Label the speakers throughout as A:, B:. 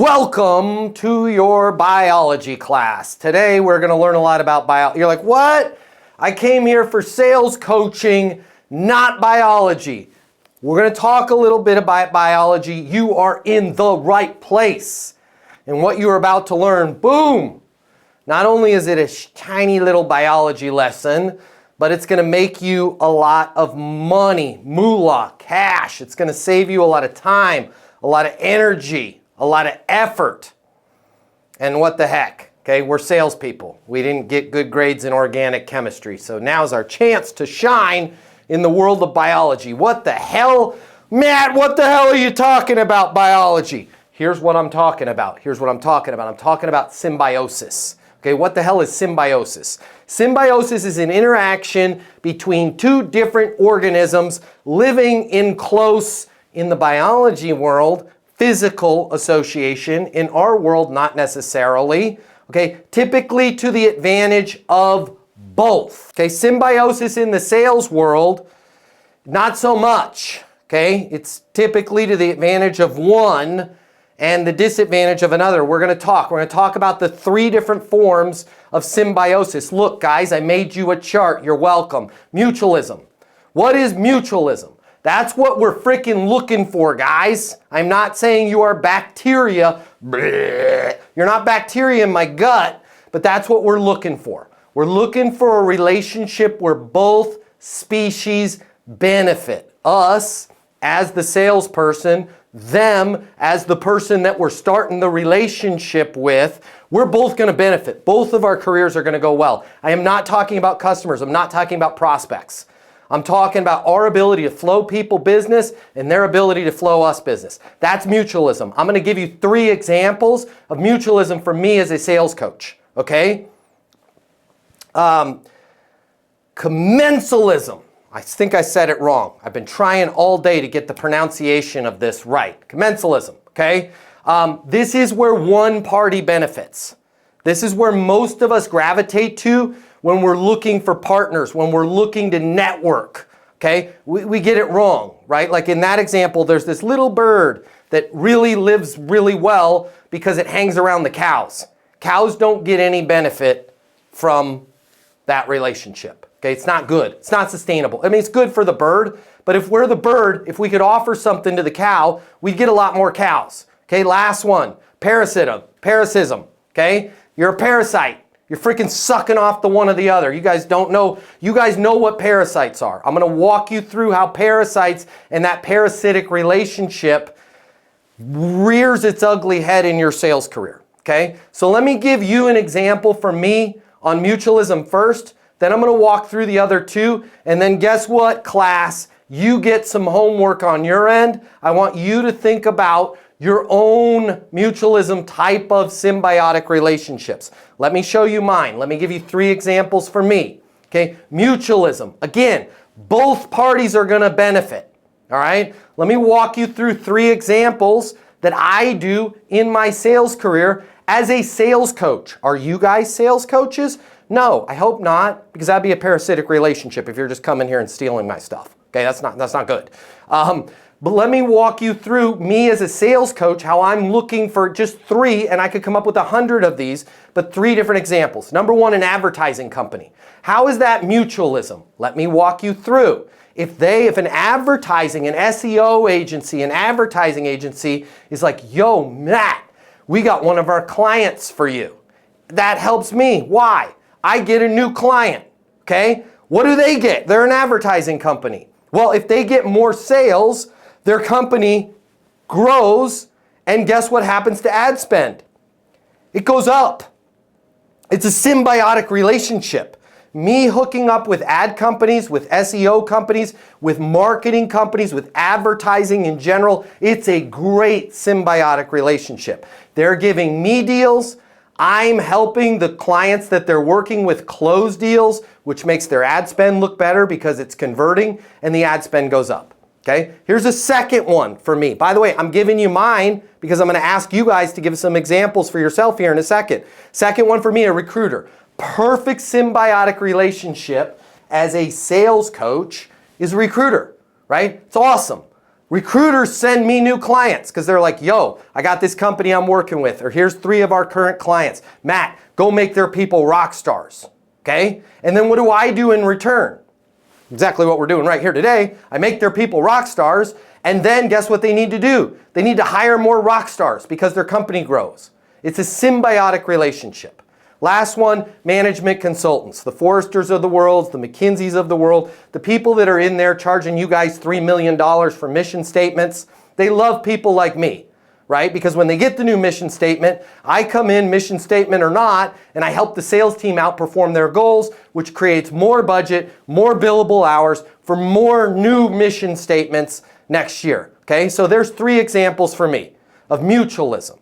A: Welcome to your biology class. Today we're going to learn a lot about biology. You're like, what? I came here for sales coaching, not biology. We're going to talk a little bit about biology. You are in the right place. And what you're about to learn, boom! Not only is it a tiny little biology lesson, but it's going to make you a lot of money, moolah, cash. It's going to save you a lot of time, a lot of energy, a lot of effort. And what the heck? Okay, we're salespeople. We didn't get good grades in organic chemistry. So now's our chance to shine in the world of biology. What the hell? Matt, what the hell are you talking about biology? Here's what I'm talking about. I'm talking about symbiosis. Okay, what the hell is symbiosis? Symbiosis is an interaction between two different organisms living in the biology world, physical association. In our world, not necessarily. Okay, typically to the advantage of both. Okay, symbiosis in the sales world, not so much. Okay, it's typically to the advantage of one and the disadvantage of another. We're going to talk about the three different forms of symbiosis. Look, guys, I made you a chart. You're welcome. Mutualism. What is mutualism? That's what we're freaking looking for, guys. I'm not saying you are bacteria. Bleh. You're not bacteria in my gut, but that's what we're looking for. We're looking for a relationship where both species benefit. Us as the salesperson, them as the person that we're starting the relationship with. We're both going to benefit. Both of our careers are going to go well. I am not talking about customers. I'm not talking about prospects. I'm talking about our ability to flow people business and their ability to flow us business. That's mutualism. I'm going to give you 3 examples of mutualism for me as a sales coach. Okay? Commensalism. I think I said it wrong. I've been trying all day to get the pronunciation of this right. Commensalism. Okay? This is where one party benefits. This is where most of us gravitate to when we're looking for partners, when we're looking to network, okay? We get it wrong, right? Like in that example, there's this little bird that really lives really well because it hangs around the cows. Cows don't get any benefit from that relationship, okay? It's not good. It's not sustainable. I mean, it's good for the bird, but if we're the bird, if we could offer something to the cow, we'd get a lot more cows, okay? Last one, parasitism, okay? You're a parasite. You're freaking sucking off the one or the other. You guys don't know. You guys know what parasites are. I'm going to walk you through how parasites and that parasitic relationship rears its ugly head in your sales career. Okay? So let me give you an example for me on mutualism first. Then I'm going to walk through the other 2. And then guess what, class? You get some homework on your end. I want you to think about your own mutualism type of symbiotic relationships. Let me show you mine. Let me give you 3 examples for me. Okay, mutualism. Again, both parties are going to benefit. All right, let me walk you through 3 examples that I do in my sales career as a sales coach. Are you guys sales coaches? No, I hope not, because that'd be a parasitic relationship if you're just coming here and stealing my stuff. Okay, that's not good. But let me walk you through me as a sales coach, how I'm looking for just 3, and I could come up with 100 of these, but 3 different examples. Number 1, an advertising company. How is that mutualism? Let me walk you through. If an advertising, an SEO agency, an advertising agency is like, yo, Matt, we got one of our clients for you. That helps me. Why? I get a new client, okay? What do they get? They're an advertising company. Well, if they get more sales, their company grows, and guess what happens to ad spend? It goes up. It's a symbiotic relationship. Me hooking up with ad companies, with SEO companies, with marketing companies, with advertising in general, it's a great symbiotic relationship. They're giving me deals. I'm helping the clients that they're working with close deals, which makes their ad spend look better because it's converting, and the ad spend goes up. Okay, here's a second one for me. By the way, I'm giving you mine because I'm going to ask you guys to give some examples for yourself here in a second. Second one for me, a recruiter. Perfect symbiotic relationship as a sales coach is a recruiter, right? It's awesome. Recruiters send me new clients because they're like, yo, I got this company I'm working with, or here's 3 of our current clients. Matt, go make their people rock stars, okay? And then what do I do in return? Exactly what we're doing right here today. I make their people rock stars, and then guess what they need to do? They need to hire more rock stars because their company grows. It's a symbiotic relationship. Last one, management consultants. The Forresters of the world, the McKinseys of the world, the people that are in there charging you guys $3 million for mission statements, they love people like me, right? Because when they get the new mission statement, I come in, mission statement or not, and I help the sales team outperform their goals, which creates more budget, more billable hours for more new mission statements next year, okay? So there's 3 examples for me of mutualism.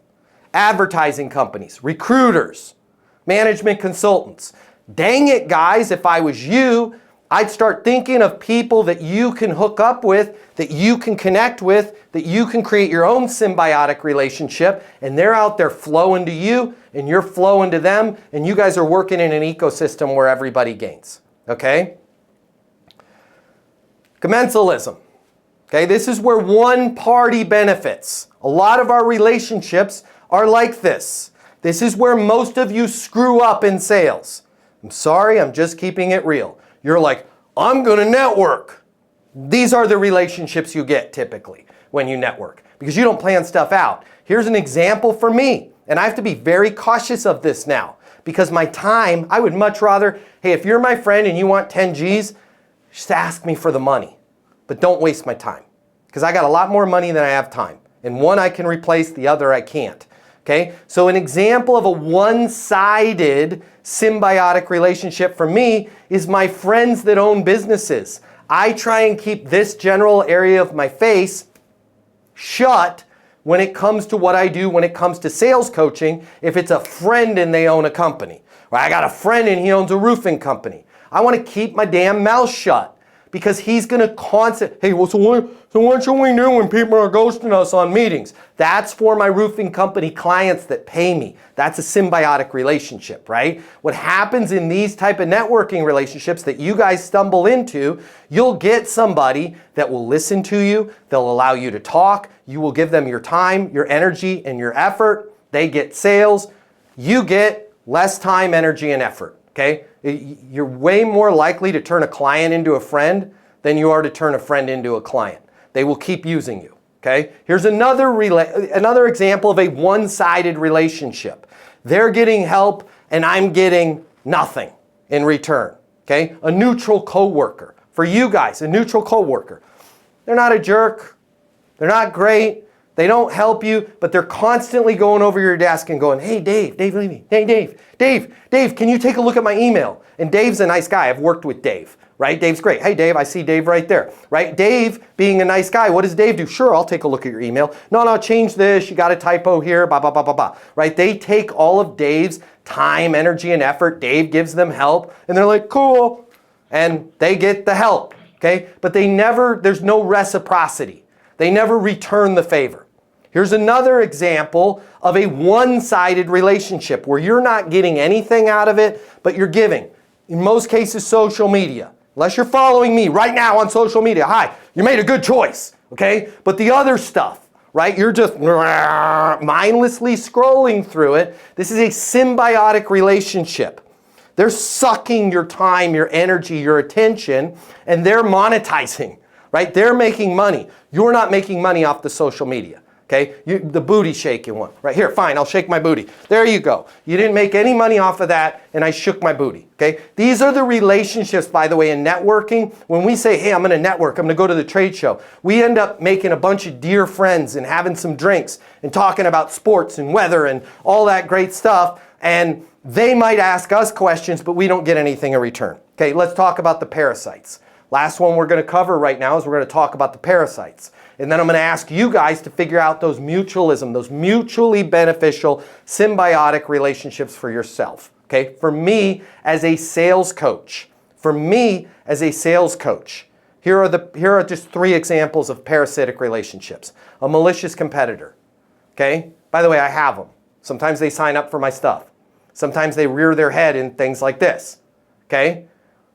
A: Advertising companies, recruiters, management consultants. Dang it, guys, if I was you, I'd start thinking of people that you can hook up with, that you can connect with, that you can create your own symbiotic relationship, and they're out there flowing to you, and you're flowing to them, and you guys are working in an ecosystem where everybody gains, okay? Commensalism. Okay, this is where one party benefits. A lot of our relationships are like this. This is where most of you screw up in sales. I'm sorry, I'm just keeping it real. You're like, I'm going to network. These are the relationships you get typically when you network because you don't plan stuff out. Here's an example for me, and I have to be very cautious of this now because my time, I would much rather, hey, if you're my friend and you want 10 G's, just ask me for the money, but don't waste my time because I got a lot more money than I have time, and one I can replace, the other I can't. Okay, so an example of a one-sided symbiotic relationship for me is my friends that own businesses. I try and keep this general area of my face shut when it comes to what I do when it comes to sales coaching if it's a friend and they own a company. Or I got a friend and he owns a roofing company. I want to keep my damn mouth shut because he's going to hey, well, so what should we do when people are ghosting us on meetings? That's for my roofing company clients that pay me. That's a symbiotic relationship, right? What happens in these type of networking relationships that you guys stumble into, you'll get somebody that will listen to you. They'll allow you to talk. You will give them your time, your energy, and your effort. They get sales. You get less time, energy, and effort. Okay? You're way more likely to turn a client into a friend than you are to turn a friend into a client. They will keep using you. Okay? Here's another example of a one-sided relationship. They're getting help and I'm getting nothing in return. Okay? A neutral coworker. For you guys, a neutral coworker. They're not a jerk. They're not great. They don't help you, but they're constantly going over your desk and going, hey, Dave, leave me. Hey, Dave, can you take a look at my email? And Dave's a nice guy. I've worked with Dave, right? Dave's great. Hey, Dave, I see Dave right there, right? Dave being a nice guy, what does Dave do? Sure, I'll take a look at your email. No, change this. You got a typo here, blah, blah, blah, blah, blah, right? They take all of Dave's time, energy, and effort. Dave gives them help, and they're like, cool, and they get the help, okay? But there's no reciprocity. They never return the favor. Here's another example of a one-sided relationship where you're not getting anything out of it, but you're giving. In most cases, social media. Unless you're following me right now on social media. Hi, you made a good choice, okay? But the other stuff, right? You're just mindlessly scrolling through it. This is a symbiotic relationship. They're sucking your time, your energy, your attention, and they're monetizing, right? They're making money. You're not making money off the social media. Okay, the booty shaking one. Right here, fine, I'll shake my booty. There you go. You didn't make any money off of that, and I shook my booty. Okay, these are the relationships, by the way, in networking. When we say, hey, I'm going to network, I'm going to go to the trade show, we end up making a bunch of dear friends and having some drinks and talking about sports and weather and all that great stuff. And they might ask us questions, but we don't get anything in return. Okay, let's talk about the parasites. Last one we're going to cover right now is we're going to talk about the parasites. And then I'm going to ask you guys to figure out those mutualism, those mutually beneficial symbiotic relationships for yourself. Okay? For me as a sales coach. Here are just 3 examples of parasitic relationships. A malicious competitor. Okay? By the way, I have them. Sometimes they sign up for my stuff. Sometimes they rear their head in things like this. Okay?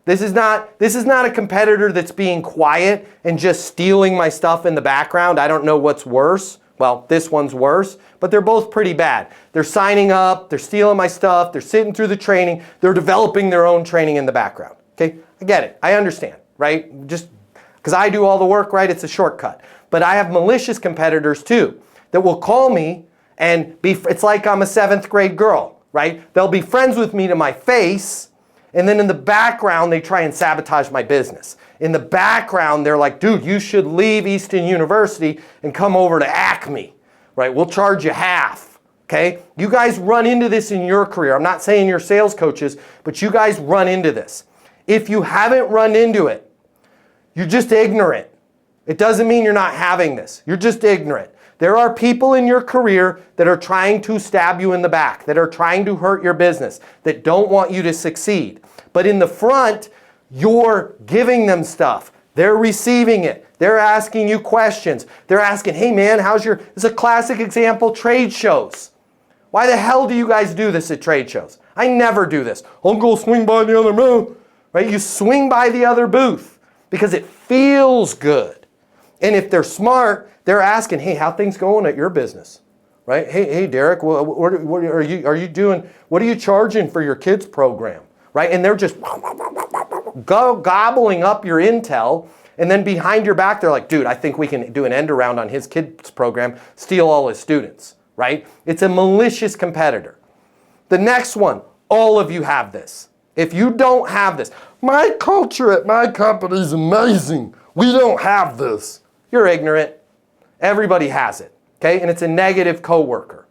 A: This is not a competitor that's being quiet and just stealing my stuff in the background. I don't know what's worse. Well, this one's worse, but they're both pretty bad. They're signing up, they're stealing my stuff, they're sitting through the training, they're developing their own training in the background. Okay, I get it, I understand, right? Just because I do all the work, right, it's a shortcut. But I have malicious competitors too that will call me and it's like I'm a 7th grade girl, right? They'll be friends with me to my face, and then in the background, they try and sabotage my business. In the background, they're like, dude, you should leave Easton University and come over to Acme, right? We'll charge you half, okay? You guys run into this in your career. I'm not saying you're sales coaches, but you guys run into this. If you haven't run into it, you're just ignorant. It doesn't mean you're not having this. You're just ignorant. There are people in your career that are trying to stab you in the back, that are trying to hurt your business, that don't want you to succeed. But in the front, you're giving them stuff. They're receiving it. They're asking you questions. They're asking, hey man, this is a classic example, trade shows. Why the hell do you guys do this at trade shows? I never do this. I'll go swing by the other booth. Right? You swing by the other booth because it feels good. And if they're smart, they're asking, hey, how things going at your business? Right? Hey, Derek, what are you doing? What are you charging for your kids program? Right? And they're just gobbling up your intel. And then behind your back, they're like, dude, I think we can do an end around on his kids program, steal all his students. Right? It's a malicious competitor. The next one, all of you have this. If you don't have this, my culture at my company is amazing. We don't have this. You're ignorant. Everybody has it, okay? And it's a negative coworker.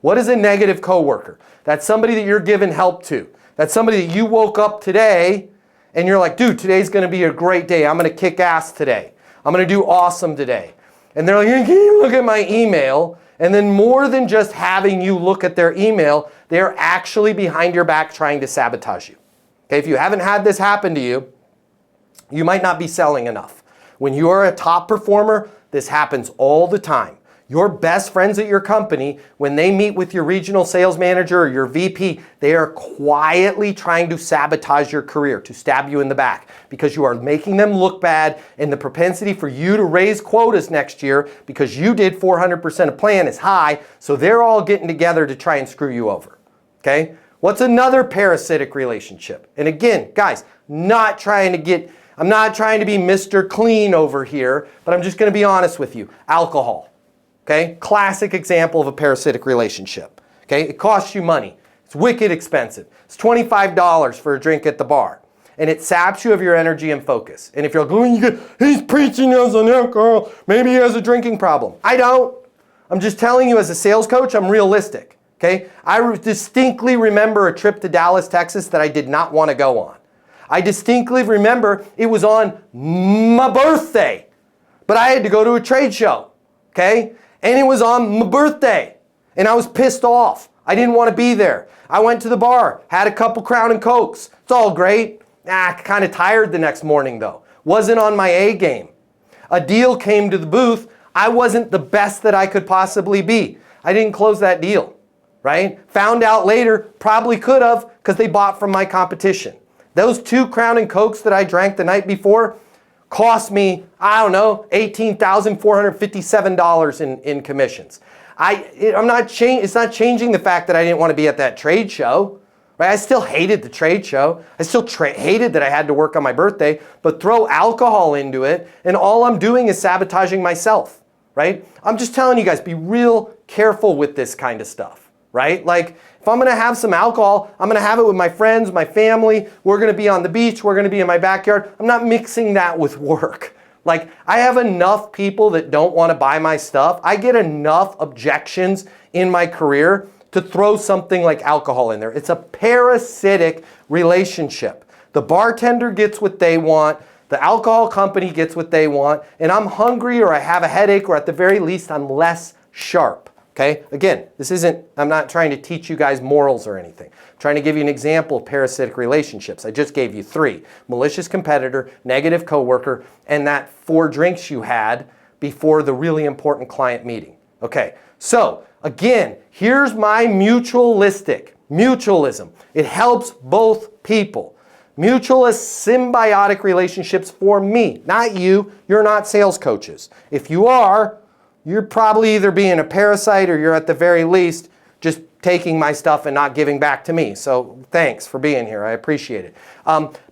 A: What is a negative coworker? That's somebody that you're giving help to. That's somebody that you woke up today and you're like, dude, today's going to be a great day. I'm going to kick ass today. I'm going to do awesome today. And they're like, hey, can you look at my email? And then more than just having you look at their email, they're actually behind your back trying to sabotage you. Okay, if you haven't had this happen to you, you might not be selling enough. When you are a top performer, this happens all the time. Your best friends at your company, when they meet with your regional sales manager or your VP, they are quietly trying to sabotage your career, to stab you in the back, because you are making them look bad, and the propensity for you to raise quotas next year because you did 400% of plan is high, so they're all getting together to try and screw you over. Okay? What's another parasitic relationship? And again, guys, I'm not trying to be Mr. Clean over here, but I'm just going to be honest with you. Alcohol. Okay? Classic example of a parasitic relationship. Okay? It costs you money. It's wicked expensive. It's $25 for a drink at the bar. And it saps you of your energy and focus. And if you're like, oh, he's preaching as an alcohol, maybe he has a drinking problem. I don't. I'm just telling you as a sales coach, I'm realistic. Okay? I distinctly remember a trip to Dallas, Texas that I did not want to go on. I distinctly remember it was on my birthday, but I had to go to a trade show. Okay? And it was on my birthday. And I was pissed off. I didn't want to be there. I went to the bar, had a couple Crown and Cokes. It's all great. Kind of tired the next morning though. Wasn't on my A game. A deal came to the booth. I wasn't the best that I could possibly be. I didn't close that deal. Right? Found out later, probably could have, because they bought from my competition. Those 2 Crown and Cokes that I drank the night before cost me, I don't know, $18,457 in commissions. It's not changing the fact that I didn't want to be at that trade show. Right? I still hated the trade show. I still hated that I had to work on my birthday, but throw alcohol into it, and all I'm doing is sabotaging myself. Right? I'm just telling you guys, be real careful with this kind of stuff. Right? Like, if I'm going to have some alcohol, I'm going to have it with my friends, my family. We're going to be on the beach. We're going to be in my backyard. I'm not mixing that with work. Like, I have enough people that don't want to buy my stuff. I get enough objections in my career to throw something like alcohol in there. It's a parasitic relationship. The bartender gets what they want. The alcohol company gets what they want. And I'm hungry, or I have a headache, or at the very least, I'm less sharp. Okay? Again, I'm not trying to teach you guys morals or anything. I'm trying to give you an example of parasitic relationships. I just gave you 3. Malicious competitor, negative coworker, and that 4 drinks you had before the really important client meeting. Okay, so again, here's my mutualism. It helps both people. Mutualist, symbiotic relationships for me, not you. You're not sales coaches. If you are, you're probably either being a parasite or you're at the very least just taking my stuff and not giving back to me. So thanks for being here. I appreciate it.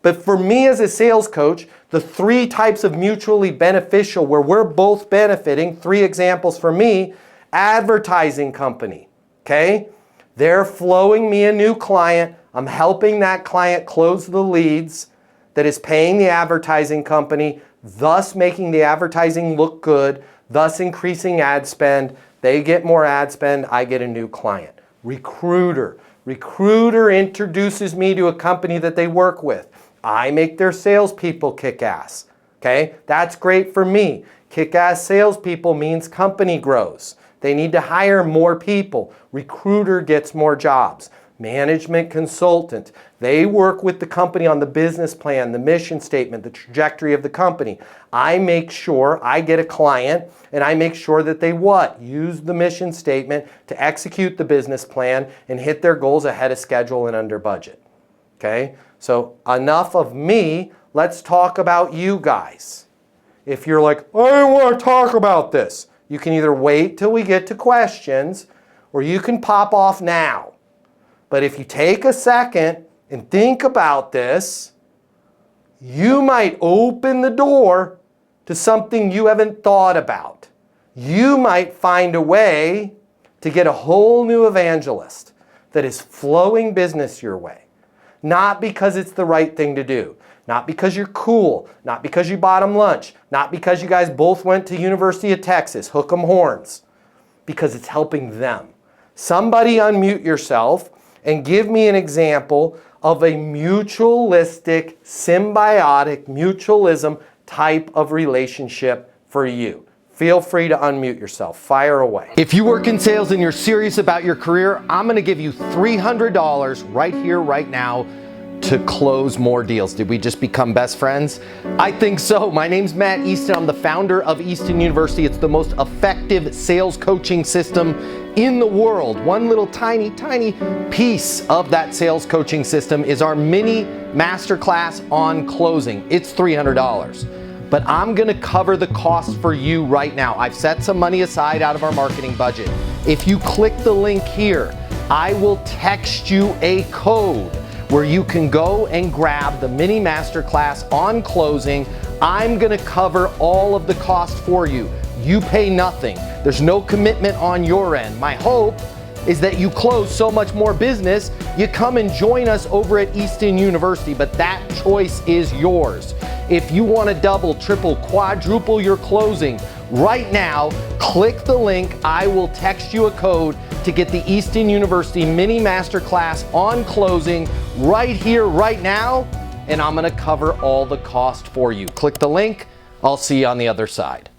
A: But for me as a sales coach, the 3 types of mutually beneficial where we're both benefiting, 3 examples for me, advertising company, okay? They're flowing me a new client. I'm helping that client close the leads that is paying the advertising company, thus making the advertising look good, thus increasing ad spend. They get more ad spend, I get a new client. Recruiter. Recruiter introduces me to a company that they work with. I make their salespeople kick ass. Okay? That's great for me. Kick ass salespeople means company grows. They need to hire more people. Recruiter gets more jobs. Management consultant. They work with the company on the business plan, the mission statement, the trajectory of the company. I make sure I get a client and I make sure that they what? Use the mission statement to execute the business plan and hit their goals ahead of schedule and under budget. Okay? So enough of me. Let's talk about you guys. If you're like, I don't want to talk about this, you can either wait till we get to questions or you can pop off now. But if you take a second and think about this, you might open the door to something you haven't thought about. You might find a way to get a whole new evangelist that is flowing business your way. Not because it's the right thing to do. Not because you're cool. Not because you bought them lunch. Not because you guys both went to University of Texas. Hook 'em horns. Because it's helping them. Somebody unmute yourself and give me an example of a mutualistic, symbiotic, mutualism type of relationship for you. Feel free to unmute yourself. Fire away. If you work in sales and you're serious about your career, I'm going to give you $300 right here, right now, to close more deals. Did we just become best friends? I think so. My name's Matt Easton. I'm the founder of Easton University. It's the most effective sales coaching system in the world. One little tiny piece of that sales coaching system is our mini masterclass on closing. It's $300. But I'm gonna cover the cost for you right now. I've set some money aside out of our marketing budget. If you click the link here, I will text you a code where you can go and grab the mini masterclass on closing. I'm gonna cover all of the cost for you. You pay nothing. There's no commitment on your end. My hope is that you close so much more business, you come and join us over at Easton University, but that choice is yours. If you want to double, triple, quadruple your closing right now, click the link. I will text you a code to get the Easton University mini masterclass on closing right here, right now, and I'm going to cover all the cost for you. Click the link. I'll see you on the other side.